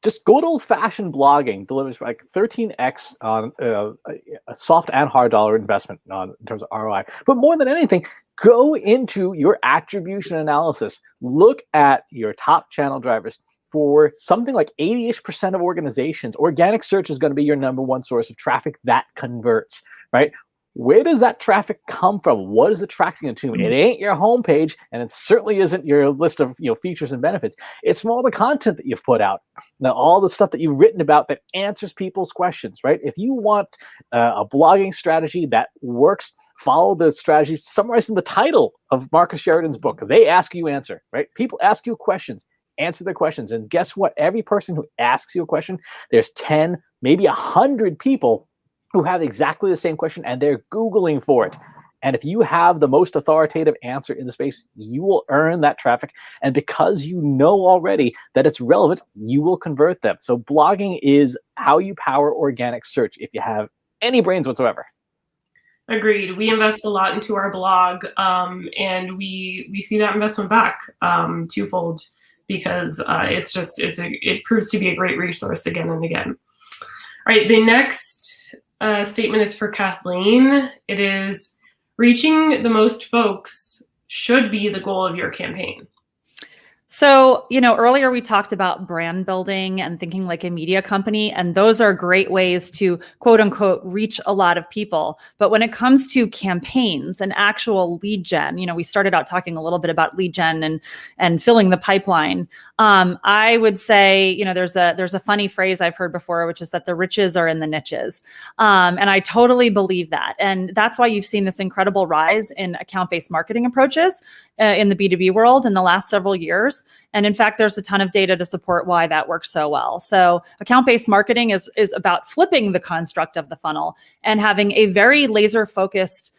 just good old-fashioned blogging delivers like 13x on a soft and hard dollar investment in terms of ROI. But more than anything, go into your attribution analysis. Look at your top channel drivers. For something like 80-ish% of organizations, organic search is going to be your number one source of traffic that converts, right? Where does that traffic come from? What is attracting it to? It ain't your homepage, and it certainly isn't your list of features and benefits. It's from all the content that you've put out. Now, all the stuff that you've written about that answers people's questions, right? If you want a blogging strategy that works, follow the strategy summarized in the title of Marcus Sheridan's book. They ask, you answer, right? People ask you questions. Answer their questions. And guess what? Every person who asks you a question, there's 10, maybe 100 people who have exactly the same question, and they're Googling for it. And if you have the most authoritative answer in the space, you will earn that traffic. And because you know already that it's relevant, you will convert them. So blogging is how you power organic search if you have any brains whatsoever. Agreed. We invest a lot into our blog, and we see that investment back twofold, because it proves to be a great resource again and again. All right, the next statement is for Kathleen. It is, reaching the most folks should be the goal of your campaign. So, earlier we talked about brand building and thinking like a media company, and those are great ways to quote unquote reach a lot of people. But when it comes to campaigns and actual lead gen, we started out talking a little bit about lead gen and filling the pipeline. I would say, there's a funny phrase I've heard before, which is that the riches are in the niches. And I totally believe that. And that's why you've seen this incredible rise in account-based marketing approaches in the B2B world in the last several years. And in fact, there's a ton of data to support why that works so well. So account-based marketing is about flipping the construct of the funnel and having a very laser-focused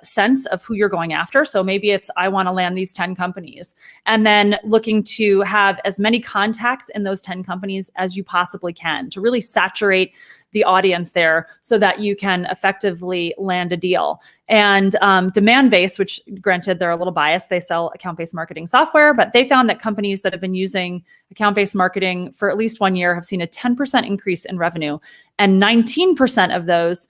sense of who you're going after. So maybe it's, I want to land these 10 companies, and then looking to have as many contacts in those 10 companies as you possibly can to really saturate the audience there so that you can effectively land a deal. And demand-based, which granted they're a little biased, they sell account-based marketing software, but they found that companies that have been using account-based marketing for at least 1 year have seen a 10% increase in revenue. And 19% of those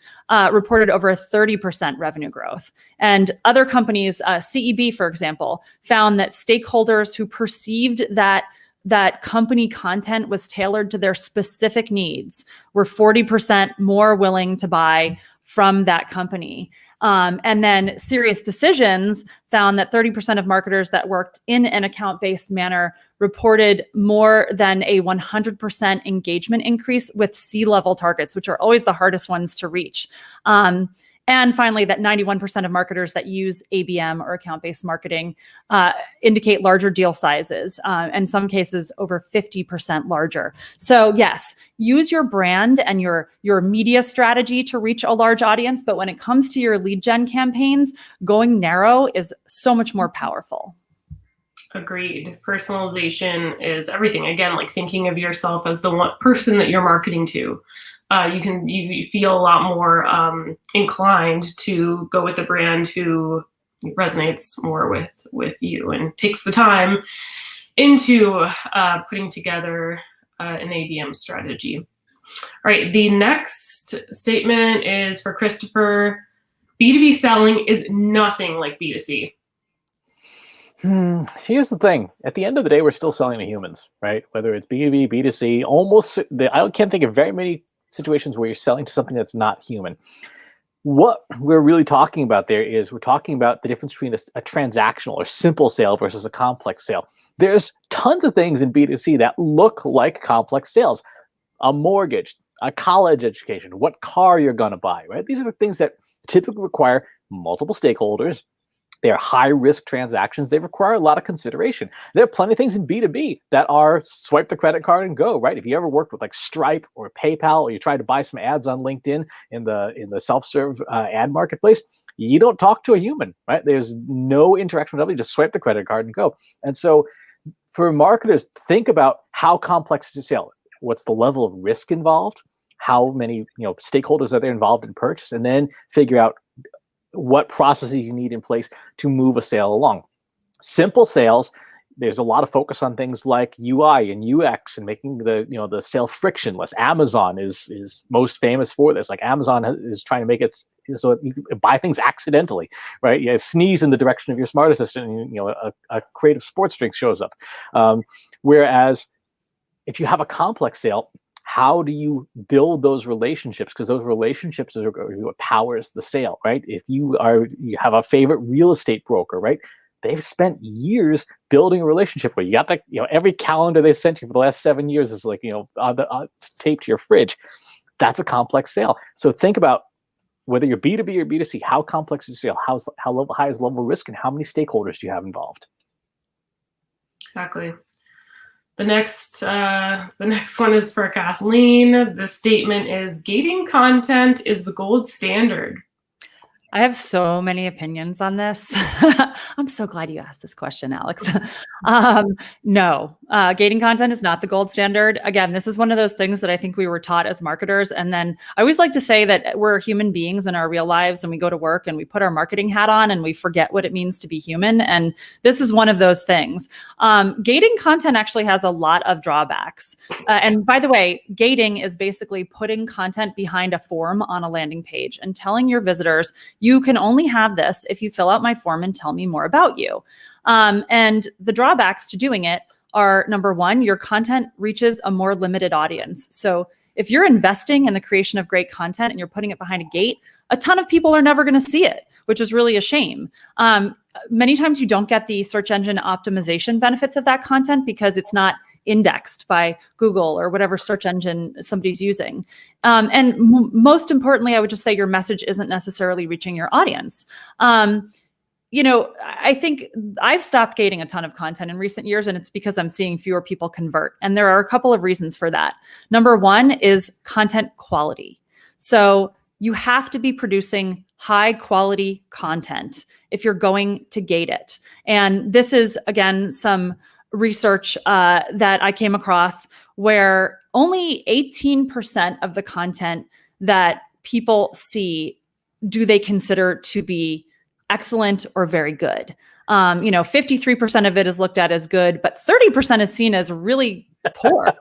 reported over a 30% revenue growth. And other companies, CEB, for example, found that stakeholders who perceived that company content was tailored to their specific needs were 40% more willing to buy from that company. And then Serious Decisions found that 30% of marketers that worked in an account-based manner reported more than a 100% engagement increase with C-level targets, which are always the hardest ones to reach. And finally, that 91% of marketers that use ABM or account-based marketing indicate larger deal sizes, in some cases over 50% larger. So yes, use your brand and your media strategy to reach a large audience. But when it comes to your lead gen campaigns, going narrow is so much more powerful. Agreed. Personalization is everything. Again, like thinking of yourself as the one person that you're marketing to. You feel a lot more inclined to go with the brand who resonates more with you and takes the time into putting together an ABM strategy. All right, the next statement is for Christopher. B2B selling is nothing like B2C. Here's the thing. At the end of the day, we're still selling to humans, right? Whether it's B2B, B2C, I can't think of very many situations where you're selling to something that's not human. What we're really talking about there is we're talking about the difference between a transactional or simple sale versus a complex sale. There's tons of things in B2C that look like complex sales. A mortgage, a college education, what car you're going to buy, right? These are the things that typically require multiple stakeholders. They're high-risk transactions. They require a lot of consideration. There are plenty of things in B2B that are swipe the credit card and go, right? If you ever worked with like Stripe or PayPal, or you tried to buy some ads on LinkedIn in the self-serve ad marketplace, you don't talk to a human, right? There's no interaction with anybody. Just swipe the credit card and go. And so for marketers, think about how complex is your sale. What's the level of risk involved? How many stakeholders are there involved in purchase? And then figure out what processes you need in place to move a sale along. Simple sales, there's a lot of focus on things like UI and UX and making the sale frictionless. Amazon is most famous for this. Like Amazon is trying to make it so that you can buy things accidentally, right? You sneeze in the direction of your smart assistant, and a creative sports drink shows up. Whereas if you have a complex sale, how do you build those relationships? Because those relationships are what powers the sale, right? If you have a favorite real estate broker, right? They've spent years building a relationship with you. Got that, every calendar they've sent you for the last 7 years is like, taped to your fridge. That's a complex sale. So think about whether you're B2B or B2C, how complex is the sale? How high is the level of risk, and how many stakeholders do you have involved? Exactly. The next one is for Kathleen. The statement is, gating content is the gold standard. I have so many opinions on this. I'm so glad you asked this question, Alex. No, gating content is not the gold standard. Again, this is one of those things that I think we were taught as marketers. And then I always like to say that we're human beings in our real lives, and we go to work and we put our marketing hat on and we forget what it means to be human. And this is one of those things. Gating content actually has a lot of drawbacks. And by the way, gating is basically putting content behind a form on a landing page and telling your visitors, you can only have this if you fill out my form and tell me more about you. And the drawbacks to doing it are, number one, your content reaches a more limited audience. So if you're investing in the creation of great content and you're putting it behind a gate, a ton of people are never going to see it, which is really a shame. Many times you don't get the search engine optimization benefits of that content because it's not indexed by Google or whatever search engine somebody's using. And most importantly, I would just say your message isn't necessarily reaching your audience. I think I've stopped gating a ton of content in recent years, and it's because I'm seeing fewer people convert. And there are a couple of reasons for that. Number one is content quality. So you have to be producing high quality content if you're going to gate it. And this is, again, some research that I came across where only 18% of the content that people see do they consider to be excellent or very good. 53% of it is looked at as good, but 30% is seen as really poor.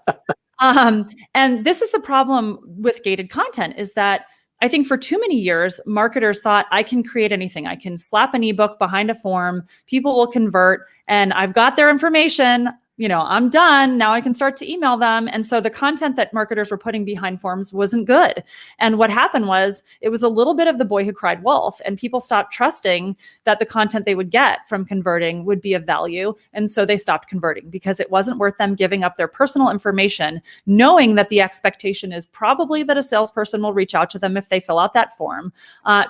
And this is the problem with gated content, is that I think for too many years, marketers thought, I can create anything. I can slap an ebook behind a form, people will convert, and I've got their information. I'm done. Now I can start to email them. And so the content that marketers were putting behind forms wasn't good. And what happened was it was a little bit of the boy who cried wolf, and people stopped trusting that the content they would get from converting would be of value. And so they stopped converting because it wasn't worth them giving up their personal information, knowing that the expectation is probably that a salesperson will reach out to them if they fill out that form.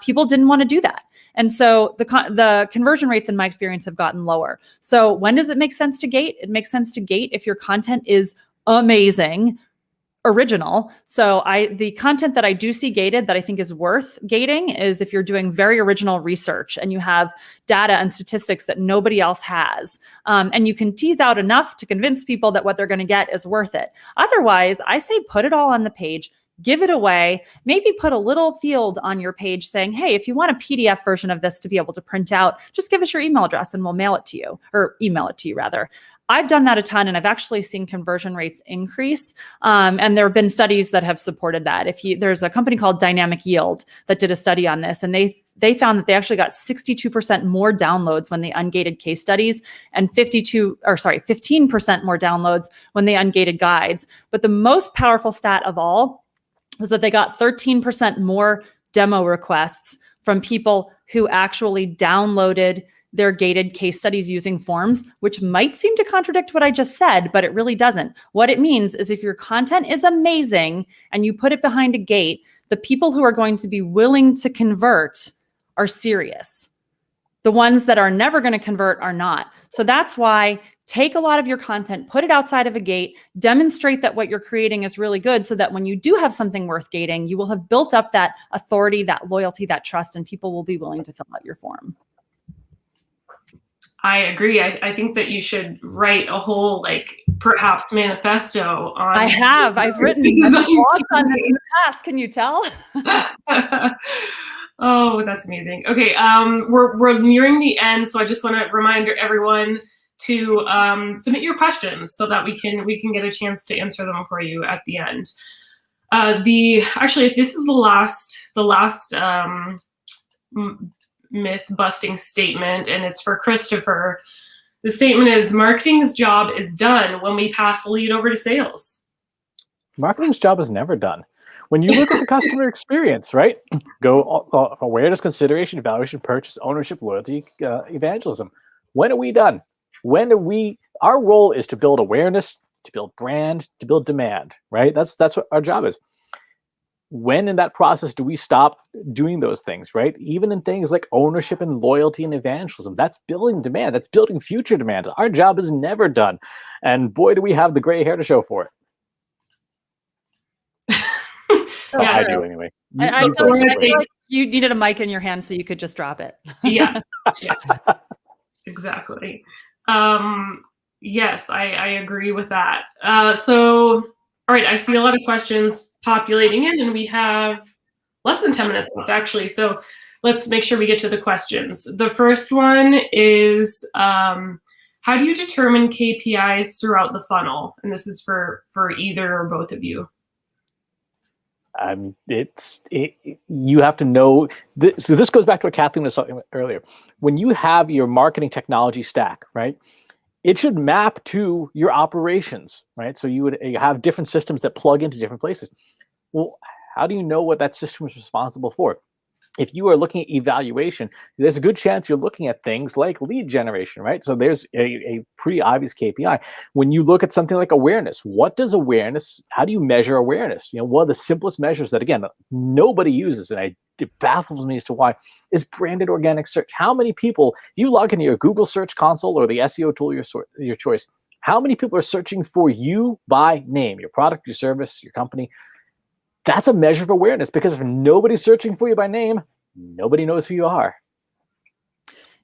People didn't want to do that. And so the conversion rates, in my experience, have gotten lower. So when does it make sense to gate? It makes sense to gate if your content is amazing, original. So the content that I do see gated that I think is worth gating is if you're doing very original research and you have data and statistics that nobody else has. And you can tease out enough to convince people that what they're going to get is worth it. Otherwise, I say put it all on the page, give it away, maybe put a little field on your page saying, hey, if you want a PDF version of this to be able to print out, just give us your email address and we'll mail it to you, or email it to you rather. I've done that a ton, and I've actually seen conversion rates increase. And there have been studies that have supported that. There's a company called Dynamic Yield that did a study on this, and they found that they actually got 62% more downloads when they ungated case studies, and 15% more downloads when they ungated guides. But the most powerful stat of all was that they got 13% more demo requests from people who actually downloaded their gated case studies using forms, which might seem to contradict what I just said, but it really doesn't. What it means is if your content is amazing and you put it behind a gate, the people who are going to be willing to convert are serious. The ones that are never going to convert are not. So that's why take a lot of your content, put it outside of a gate, demonstrate that what you're creating is really good so that when you do have something worth gating, you will have built up that authority, that loyalty, that trust, and people will be willing to fill out your form. I agree. I think that you should write a whole, perhaps manifesto on. I've written blogs on this in the past. Can you tell? Oh, that's amazing. Okay, we're nearing the end, so I just want to remind everyone to submit your questions so that we can get a chance to answer them for you at the end. Actually, this is the last myth-busting statement, and it's for Christopher. The statement is, marketing's job is done when we pass the lead over to sales. Marketing's job is never done. When you look at the customer experience, right? Go awareness, consideration, evaluation, purchase, ownership, loyalty, evangelism. When are we done? Our role is to build awareness, to build brand, to build demand, right? That's what our job is. When in that process do we stop doing those things, right? Even in things like ownership and loyalty and evangelism, that's building demand. That's building future demand. Our job is never done. And boy, do we have the gray hair to show for it. Yeah, I do anyway. I feel like you needed a mic in your hand so you could just drop it. Yeah, exactly. Yes, I agree with that. So, all right, I see a lot of questions populating in, and we have less than 10 minutes left, actually. So let's make sure we get to the questions. The first one is, how do you determine KPIs throughout the funnel? And this is for either or both of you. You have to know. So this goes back to what Kathleen was talking about earlier. When you have your marketing technology stack, right, it should map to your operations, right? So you have different systems that plug into different places. Well, how do you know what that system is responsible for? If you are looking at evaluation, there's a good chance you're looking at things like lead generation, right? So there's a pretty obvious KPI. When you look at something like awareness, how do you measure awareness? One of the simplest measures that, again, nobody uses, and it baffles me as to why, is branded organic search. How many people, you log into your Google Search Console or the SEO tool your choice, how many people are searching for you by name, your product, your service, your company? That's a measure of awareness, because if nobody's searching for you by name, nobody knows who you are.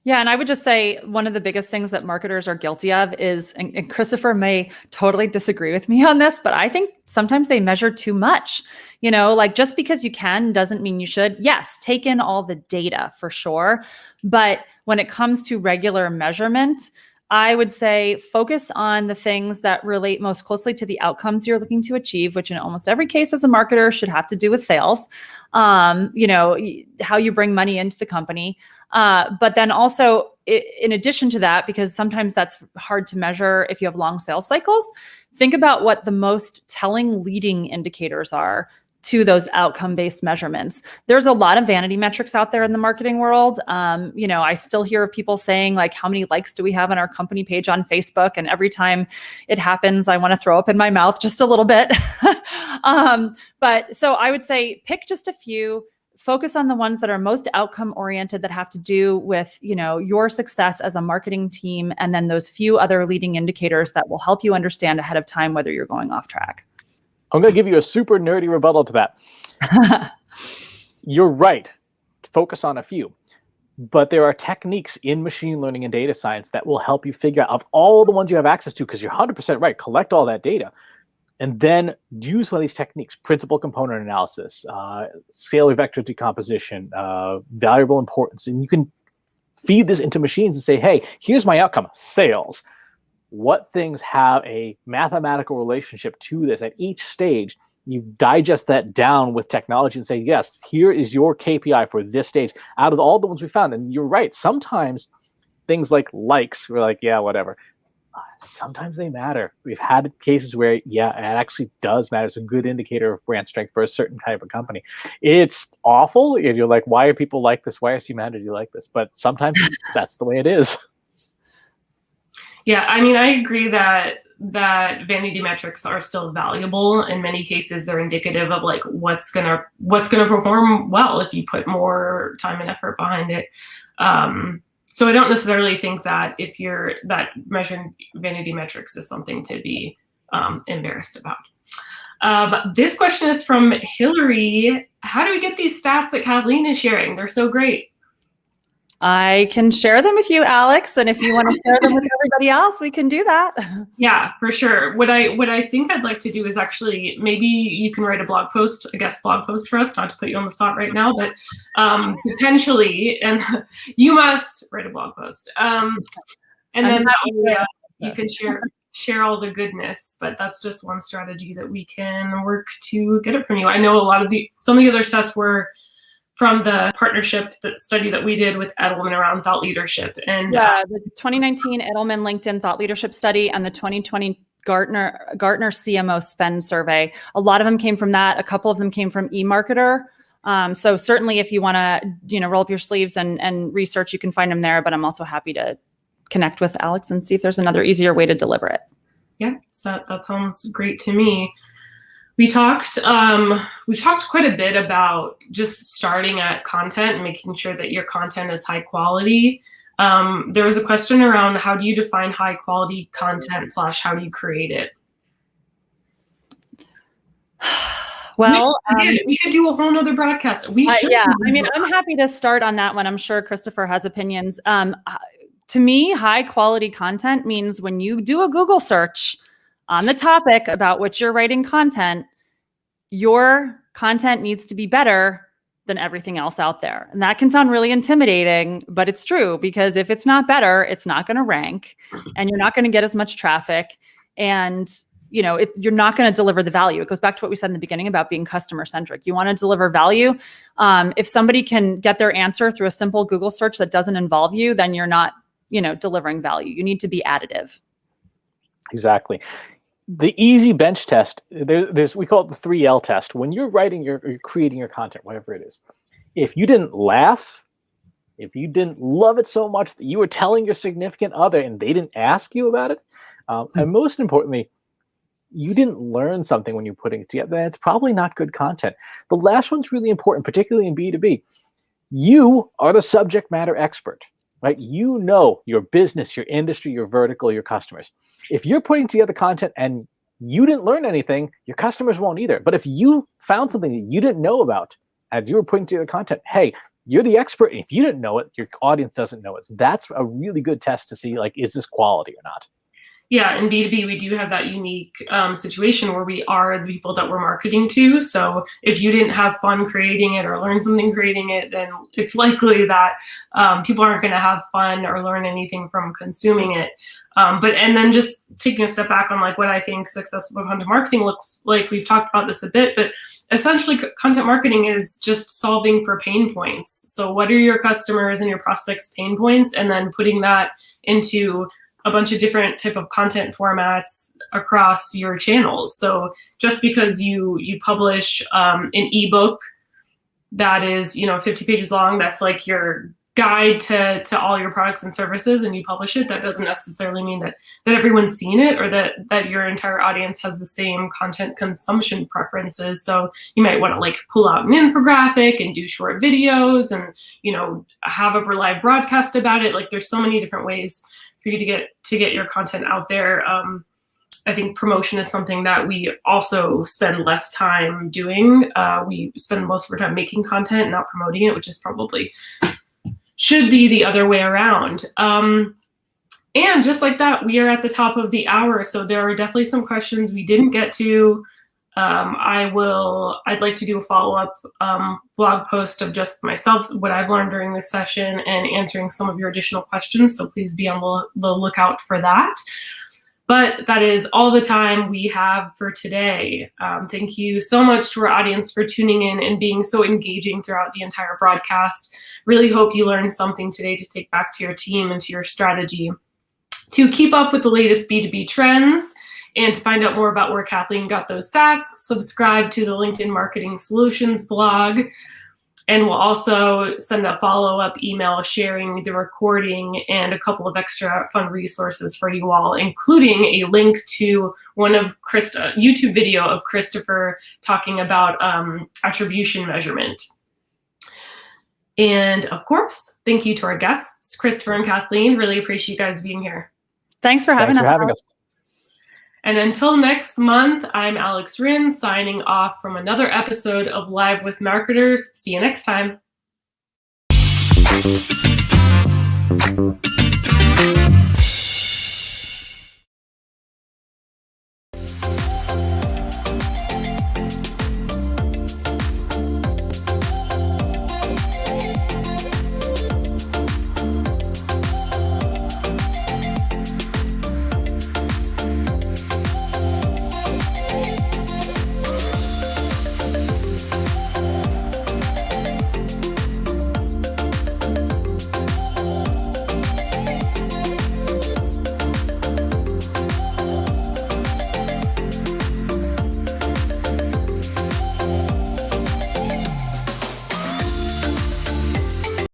Yeah, and I would just say one of the biggest things that marketers are guilty of is, and Christopher may totally disagree with me on this, but I think sometimes they measure too much. Just because you can doesn't mean you should. Yes, take in all the data for sure. But when it comes to regular measurement, I would say focus on the things that relate most closely to the outcomes you're looking to achieve, which in almost every case as a marketer should have to do with sales, how you bring money into the company. But then also, in addition to that, because sometimes that's hard to measure if you have long sales cycles, think about what the most telling leading indicators are to those outcome-based measurements. There's a lot of vanity metrics out there in the marketing world. I still hear of people saying, how many likes do we have on our company page on Facebook? And every time it happens, I want to throw up in my mouth just a little bit. But so I would say pick just a few, focus on the ones that are most outcome-oriented, that have to do with, your success as a marketing team, and then those few other leading indicators that will help you understand ahead of time whether you're going off track. I'm going to give you a super nerdy rebuttal to that. You're right. Focus on a few. But there are techniques in machine learning and data science that will help you figure out of all the ones you have access to, because you're 100% right, collect all that data, and then use one of these techniques: principal component analysis, scalar vector decomposition, variable importance. And you can feed this into machines and say, hey, here's my outcome, sales. What things have a mathematical relationship to this at each stage? You digest that down with technology and say, yes, here is your KPI for this stage out of all the ones we found. And you're right. Sometimes things like likes, we're like, yeah, whatever. Sometimes they matter. We've had cases where, yeah, it actually does matter. It's a good indicator of brand strength for a certain type of company. It's awful. And you're like, why are people like this? Why is humanity like this? But sometimes that's the way it is. Yeah, I mean, I agree that vanity metrics are still valuable. In many cases, they're indicative of like what's gonna perform well if you put more time and effort behind it. So I don't necessarily think that that measuring vanity metrics is something to be embarrassed about. But this question is from Hillary. How do we get these stats that Kathleen is sharing? They're so great. I can share them with you, Alex, and if you want to share them with everybody else, we can do that. Yeah, for sure. What I think I'd like to do is actually, maybe you can write a blog post, a guest blog post for us, not to put you on the spot right now, but potentially, and you must write a blog post. And then that way you can share all the goodness, but that's just one strategy that we can work to get it from you. I know some of the other stats were from the partnership study that we did with Edelman around thought leadership. And the 2019 Edelman LinkedIn thought leadership study and the 2020 Gartner CMO spend survey. A lot of them came from that. A couple of them came from eMarketer. So certainly if you want to, roll up your sleeves and research, you can find them there, but I'm also happy to connect with Alex and see if there's another easier way to deliver it. Yeah, so that sounds great to me. We talked quite a bit about just starting at content and making sure that your content is high quality. There was a question around how do you define high quality content / how do you create it? Well, we could do a whole nother broadcast. We should. Yeah, I mean, I'm happy to start on that one. I'm sure Christopher has opinions. To me, high quality content means when you do a Google search on the topic about which you're writing content, your content needs to be better than everything else out there. And that can sound really intimidating, but it's true, because if it's not better, it's not going to rank and you're not going to get as much traffic, and you're not going to deliver the value. It goes back to what we said in the beginning about being customer centric. You want to deliver value. If somebody can get their answer through a simple Google search that doesn't involve you, then you're not, delivering value. You need to be additive. Exactly. The easy bench test, we call it the 3L test. When you're creating your content, whatever it is, if you didn't laugh, if you didn't love it so much that you were telling your significant other and they didn't ask you about it, and most importantly, you didn't learn something when you're putting it together, then it's probably not good content. The last one's really important, particularly in B2B. You are the subject matter expert, right? You know your business, your industry, your vertical, your customers. If you're putting together content and you didn't learn anything, your customers won't either. But if you found something that you didn't know about as you were putting together content, hey, you're the expert. If you didn't know it, your audience doesn't know it. So that's a really good test to see, like, is this quality or not? Yeah, in B2B, we do have that unique situation where we are the people that we're marketing to. So if you didn't have fun creating it or learn something creating it, then it's likely that people aren't going to have fun or learn anything from consuming it. And then just taking a step back on like what I think successful content marketing looks like, we've talked about this a bit, but essentially content marketing is just solving for pain points. So what are your customers and your prospects' pain points, and then putting that into a bunch of different type of content formats across your channels. So just because you publish an ebook that is 50 pages long, that's like your guide to all your products and services, and you publish it, that doesn't necessarily mean that everyone's seen it, or that your entire audience has the same content consumption preferences. So you might want to like pull out an infographic and do short videos and have a live broadcast about it. Like there's so many different ways for you to get your content out there. I think promotion is something that we also spend less time doing. We spend most of our time making content, not promoting it, which is probably should be the other way around. And just like that, we are at the top of the hour, so there are definitely some questions we didn't get to. I'd like to do a follow-up blog post of just myself, what I've learned during this session, and answering some of your additional questions, so please be on the lookout for that. But that is all the time we have for today. Thank you so much to our audience for tuning in and being so engaging throughout the entire broadcast. Really hope you learned something today to take back to your team and to your strategy. To keep up with the latest B2B trends and to find out more about where Kathleen got those stats, subscribe to the LinkedIn Marketing Solutions blog. And we'll also send a follow-up email sharing the recording and a couple of extra fun resources for you all, including a link to one of YouTube video of Christopher talking about attribution measurement. And of course, thank you to our guests, Christopher and Kathleen. Really appreciate you guys being here. Thanks for having us. And until next month, I'm Alex Rinn signing off from another episode of Live with Marketers. See you next time.